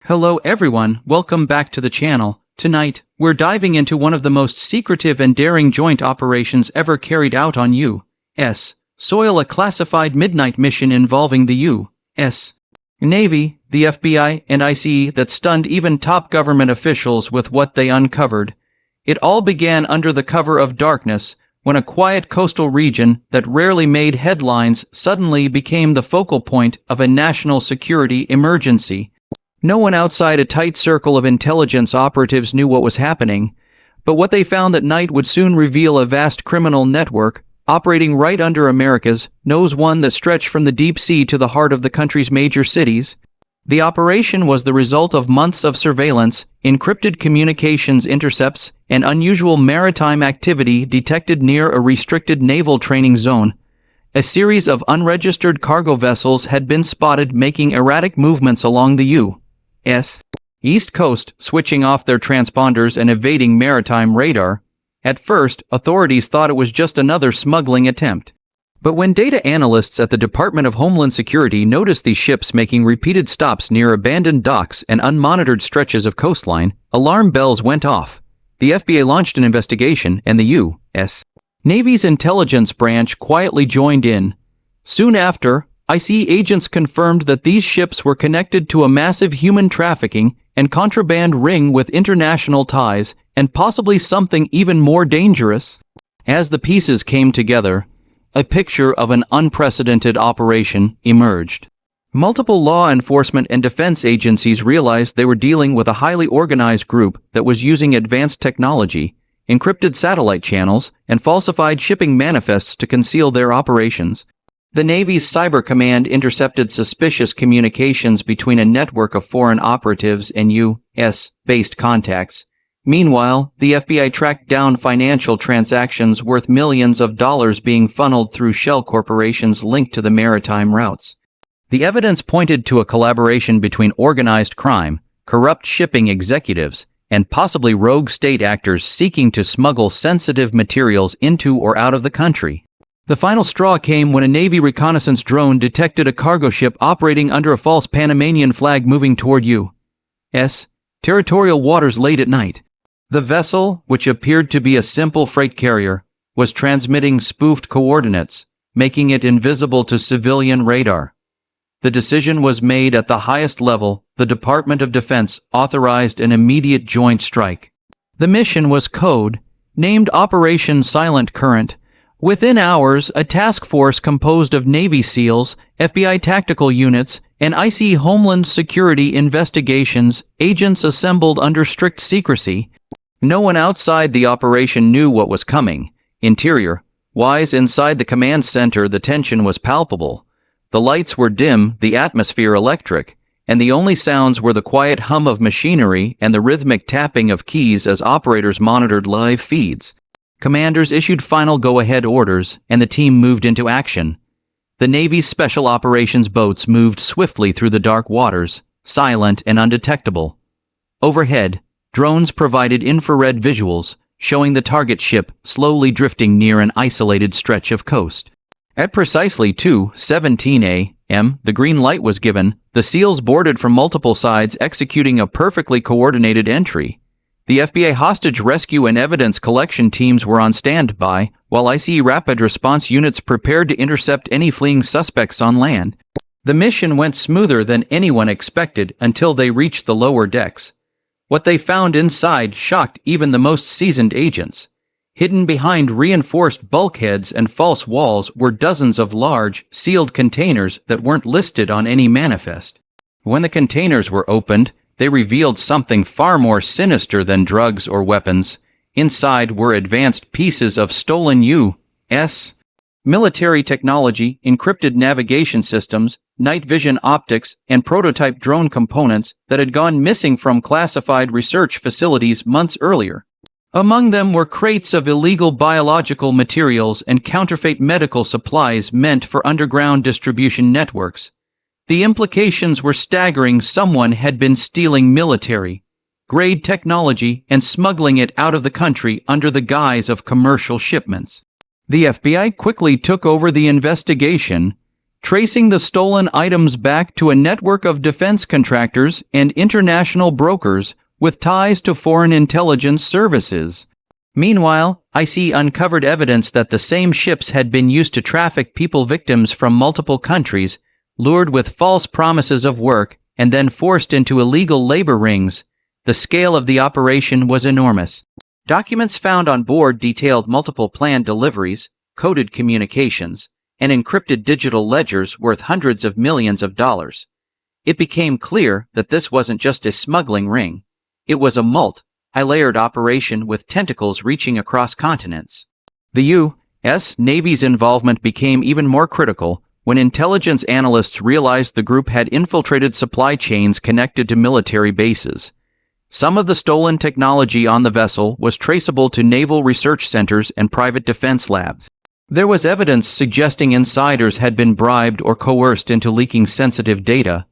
Hello everyone, welcome back to the channel. Tonight, we're diving into one of the most secretive and daring joint operations ever carried out on U.S. soil, a classified midnight mission involving the U.S. Navy, the FBI, and ICE that stunned even top government officials with what they uncovered. It all began under the cover of darkness, when a quiet coastal region that rarely made headlines suddenly became the focal point of a national security emergency. No one outside a tight circle of intelligence operatives knew what was happening, but what they found that night would soon reveal a vast criminal network operating right under America's nose, one that stretched from the deep sea to the heart of the country's major cities. The operation was the result of months of surveillance, encrypted communications intercepts, and unusual maritime activity detected near a restricted naval training zone. A series of unregistered cargo vessels had been spotted making erratic movements along the U.S. East Coast, switching off their transponders and evading maritime radar. At first, authorities thought it was just another smuggling attempt. But when data analysts at the Department of Homeland Security noticed these ships making repeated stops near abandoned docks and unmonitored stretches of coastline, alarm bells went off. The FBI launched an investigation, and the U.S. Navy's intelligence branch quietly joined in. Soon after, ICE agents confirmed that these ships were connected to a massive human trafficking and contraband ring with international ties, and possibly something even more dangerous. As the pieces came together, a picture of an unprecedented operation emerged. Multiple law enforcement and defense agencies realized they were dealing with a highly organized group that was using advanced technology, encrypted satellite channels, and falsified shipping manifests to conceal their operations. The Navy's Cyber Command intercepted suspicious communications between a network of foreign operatives and U.S.-based contacts. Meanwhile, the FBI tracked down financial transactions worth millions of dollars being funneled through shell corporations linked to the maritime routes. The evidence pointed to a collaboration between organized crime, corrupt shipping executives, and possibly rogue state actors seeking to smuggle sensitive materials into or out of the country. The final straw came when a Navy reconnaissance drone detected a cargo ship operating under a false Panamanian flag moving toward U.S. territorial waters late at night. The vessel, which appeared to be a simple freight carrier, was transmitting spoofed coordinates, making it invisible to civilian radar. The decision was made at the highest level. The Department of Defense authorized an immediate joint strike. The mission was named Operation Silent Current. Within hours, a task force composed of Navy SEALs, FBI tactical units, and ICE Homeland Security investigations agents assembled under strict secrecy. No one outside the operation knew what was coming. Interior-wise, inside the command center, the tension was palpable. The lights were dim, the atmosphere electric, and the only sounds were the quiet hum of machinery and the rhythmic tapping of keys as operators monitored live feeds. Commanders issued final go-ahead orders, and the team moved into action. The Navy's special operations boats moved swiftly through the dark waters, silent and undetectable. Overhead, drones provided infrared visuals, showing the target ship slowly drifting near an isolated stretch of coast. At precisely 2:17 a.m., the green light was given. The SEALs boarded from multiple sides, executing a perfectly coordinated entry. The FBI hostage rescue and evidence collection teams were on standby, while ICE rapid response units prepared to intercept any fleeing suspects on land. The mission went smoother than anyone expected until they reached the lower decks. What they found inside shocked even the most seasoned agents. Hidden behind reinforced bulkheads and false walls were dozens of large, sealed containers that weren't listed on any manifest. When the containers were opened, they revealed something far more sinister than drugs or weapons. Inside were advanced pieces of stolen U.S. military technology, encrypted navigation systems, night vision optics, and prototype drone components that had gone missing from classified research facilities months earlier. Among them were crates of illegal biological materials and counterfeit medical supplies meant for underground distribution networks. The implications were staggering. Someone had been stealing military-grade technology and smuggling it out of the country under the guise of commercial shipments. The FBI quickly took over the investigation. tracing the stolen items back to a network of defense contractors and international brokers with ties to foreign intelligence services. Meanwhile, IC uncovered evidence that the same ships had been used to traffic people victims from multiple countries, lured with false promises of work, and then forced into illegal labor rings. The scale of the operation was enormous. Documents found on board detailed multiple planned deliveries, coded communications, and encrypted digital ledgers worth hundreds of millions of dollars. It became clear that this wasn't just a smuggling ring. It was a multi-layered operation with tentacles reaching across continents. The U.S. Navy's involvement became even more critical when intelligence analysts realized the group had infiltrated supply chains connected to military bases. Some of the stolen technology on the vessel was traceable to naval research centers and private defense labs. There was evidence suggesting insiders had been bribed or coerced into leaking sensitive data.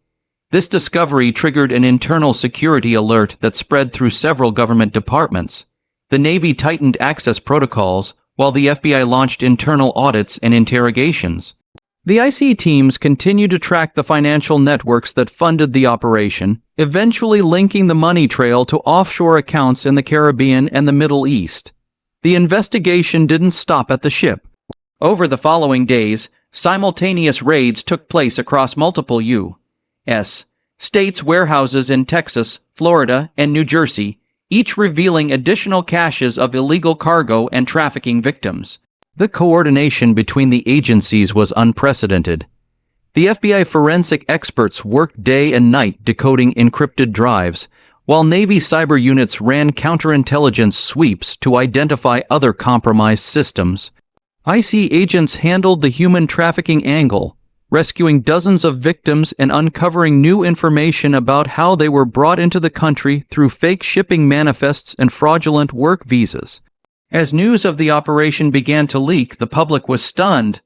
This discovery triggered an internal security alert that spread through several government departments. The Navy tightened access protocols, while the FBI launched internal audits and interrogations. The IC teams continued to track the financial networks that funded the operation, eventually linking the money trail to offshore accounts in the Caribbean and the Middle East. The investigation didn't stop at the ship. Over the following days, simultaneous raids took place across multiple U.S. states' warehouses in Texas, Florida, and New Jersey, each revealing additional caches of illegal cargo and trafficking victims. The coordination between the agencies was unprecedented. The FBI forensic experts worked day and night decoding encrypted drives, while Navy cyber units ran counterintelligence sweeps to identify other compromised systems. IC agents handled the human trafficking angle, rescuing dozens of victims and uncovering new information about how they were brought into the country through fake shipping manifests and fraudulent work visas. As news of the operation began to leak, the public was stunned.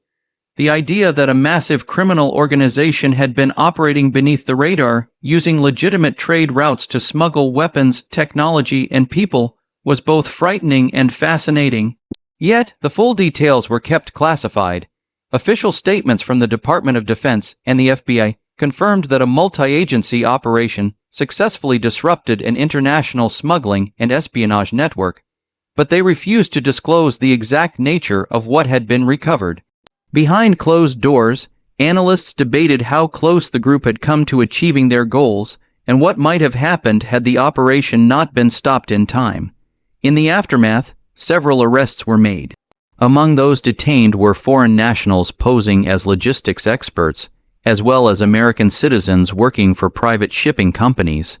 The idea that a massive criminal organization had been operating beneath the radar, using legitimate trade routes to smuggle weapons, technology, and people, was both frightening and fascinating. Yet, the full details were kept classified. Official statements from the Department of Defense and the FBI confirmed that a multi-agency operation successfully disrupted an international smuggling and espionage network, but they refused to disclose the exact nature of what had been recovered. Behind closed doors, analysts debated how close the group had come to achieving their goals and what might have happened had the operation not been stopped in time. In the aftermath, several arrests were made. Among those detained were foreign nationals posing as logistics experts, as well as American citizens working for private shipping companies.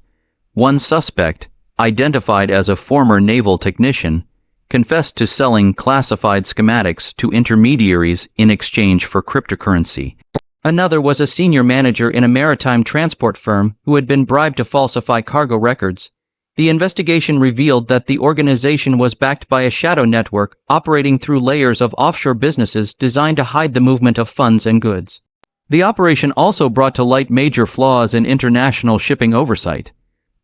One suspect, identified as a former naval technician, confessed to selling classified schematics to intermediaries in exchange for cryptocurrency. Another was a senior manager in a maritime transport firm who had been bribed to falsify cargo records. The investigation revealed that the organization was backed by a shadow network operating through layers of offshore businesses designed to hide the movement of funds and goods. The operation also brought to light major flaws in international shipping oversight.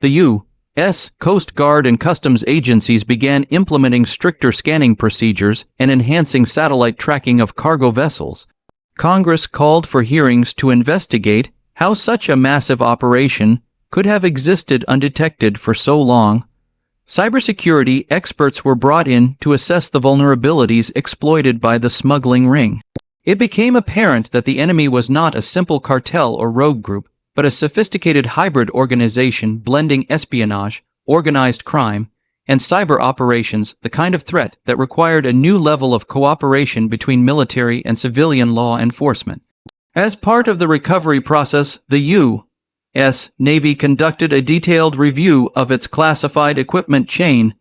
The U.S. Coast Guard and customs agencies began implementing stricter scanning procedures and enhancing satellite tracking of cargo vessels. Congress called for hearings to investigate how such a massive operation could have existed undetected for so long. Cybersecurity experts were brought in to assess the vulnerabilities exploited by the smuggling ring. It became apparent that the enemy was not a simple cartel or rogue group, but a sophisticated hybrid organization blending espionage, organized crime, and cyber operations, the kind of threat that required a new level of cooperation between military and civilian law enforcement. As part of the recovery process, the U.S. Navy conducted a detailed review of its classified equipment chain.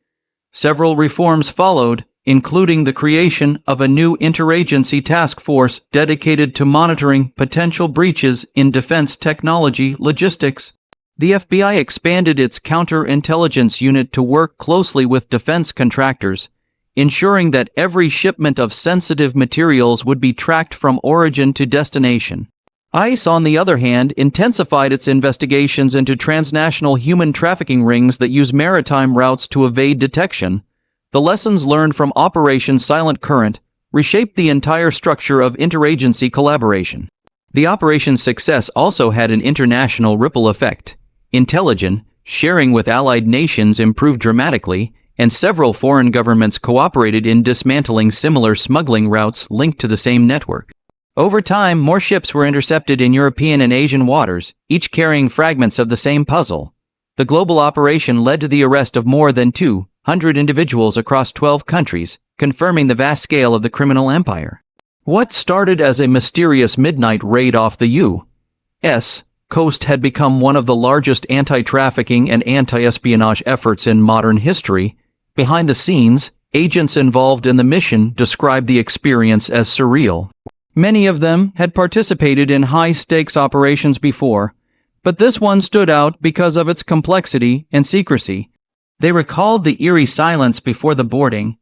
Several reforms followed, including the creation of a new interagency task force dedicated to monitoring potential breaches in defense technology logistics. The FBI expanded its counterintelligence unit to work closely with defense contractors, ensuring that every shipment of sensitive materials would be tracked from origin to destination. ICE, on the other hand, intensified its investigations into transnational human trafficking rings that use maritime routes to evade detection. The lessons learned from Operation Silent Current reshaped the entire structure of interagency collaboration. The operation's success also had an international ripple effect. Intelligence sharing with allied nations improved dramatically, and several foreign governments cooperated in dismantling similar smuggling routes linked to the same network. Over time, more ships were intercepted in European and Asian waters, each carrying fragments of the same puzzle. The global operation led to the arrest of more than 200 individuals across 12 countries, confirming the vast scale of the criminal empire. What started as a mysterious midnight raid off the U.S. coast had become one of the largest anti-trafficking and anti-espionage efforts in modern history. Behind the scenes, agents involved in the mission described the experience as surreal. Many of them had participated in high-stakes operations before, but this one stood out because of its complexity and secrecy. They recalled the eerie silence before the boarding,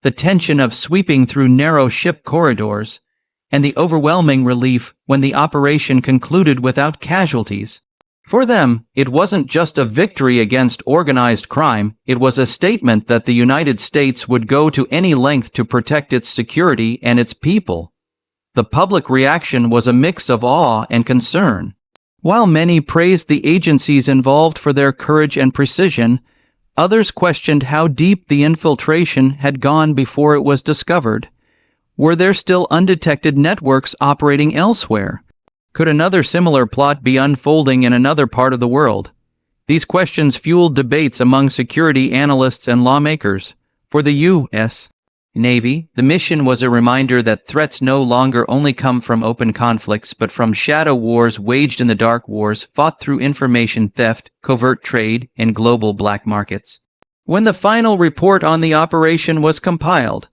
the tension of sweeping through narrow ship corridors, and the overwhelming relief when the operation concluded without casualties. For them, it wasn't just a victory against organized crime, it was a statement that the United States would go to any length to protect its security and its people. The public reaction was a mix of awe and concern. While many praised the agencies involved for their courage and precision, others questioned how deep the infiltration had gone before it was discovered. Were there still undetected networks operating elsewhere? Could another similar plot be unfolding in another part of the world? These questions fueled debates among security analysts and lawmakers. For the U.S. Navy, the mission was a reminder that threats no longer only come from open conflicts but from shadow wars waged in the dark wars fought through information theft, covert trade, and global black markets. When the final report on the operation was compiled,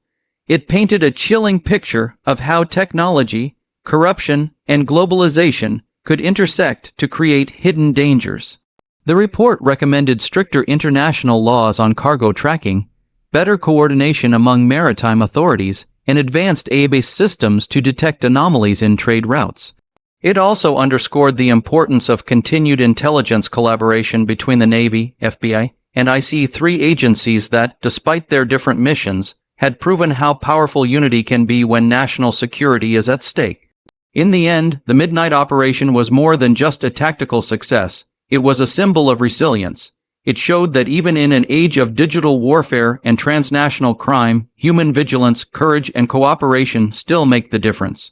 it painted a chilling picture of how technology, corruption, and globalization could intersect to create hidden dangers. The report recommended stricter international laws on cargo tracking, better coordination among maritime authorities, and advanced AI-based systems to detect anomalies in trade routes. It also underscored the importance of continued intelligence collaboration between the Navy, FBI, and IC3 agencies that, despite their different missions, had proven how powerful unity can be when national security is at stake. In the end, the Midnight Operation was more than just a tactical success. It was a symbol of resilience. It showed that even in an age of digital warfare and transnational crime, human vigilance, courage, and cooperation still make the difference.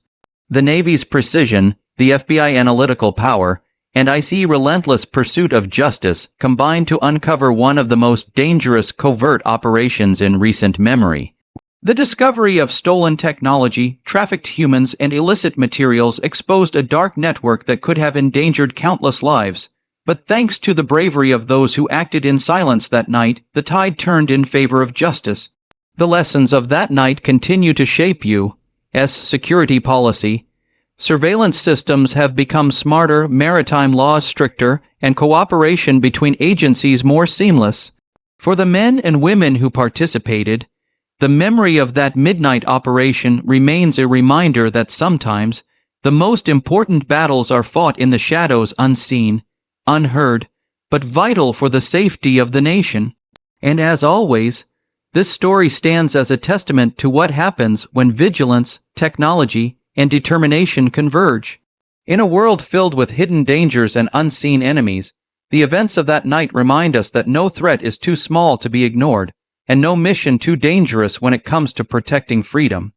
The Navy's precision, the FBI analytical power, and IC's relentless pursuit of justice combined to uncover one of the most dangerous covert operations in recent memory. The discovery of stolen technology, trafficked humans, and illicit materials exposed a dark network that could have endangered countless lives. But thanks to the bravery of those who acted in silence that night, the tide turned in favor of justice. The lessons of that night continue to shape U.S. security policy. Surveillance systems have become smarter, maritime laws stricter, and cooperation between agencies more seamless. For the men and women who participated, the memory of that midnight operation remains a reminder that sometimes the most important battles are fought in the shadows, unseen, unheard, but vital for the safety of the nation. And as always, this story stands as a testament to what happens when vigilance, technology, and determination converge. In a world filled with hidden dangers and unseen enemies, the events of that night remind us that no threat is too small to be ignored, and no mission too dangerous when it comes to protecting freedom.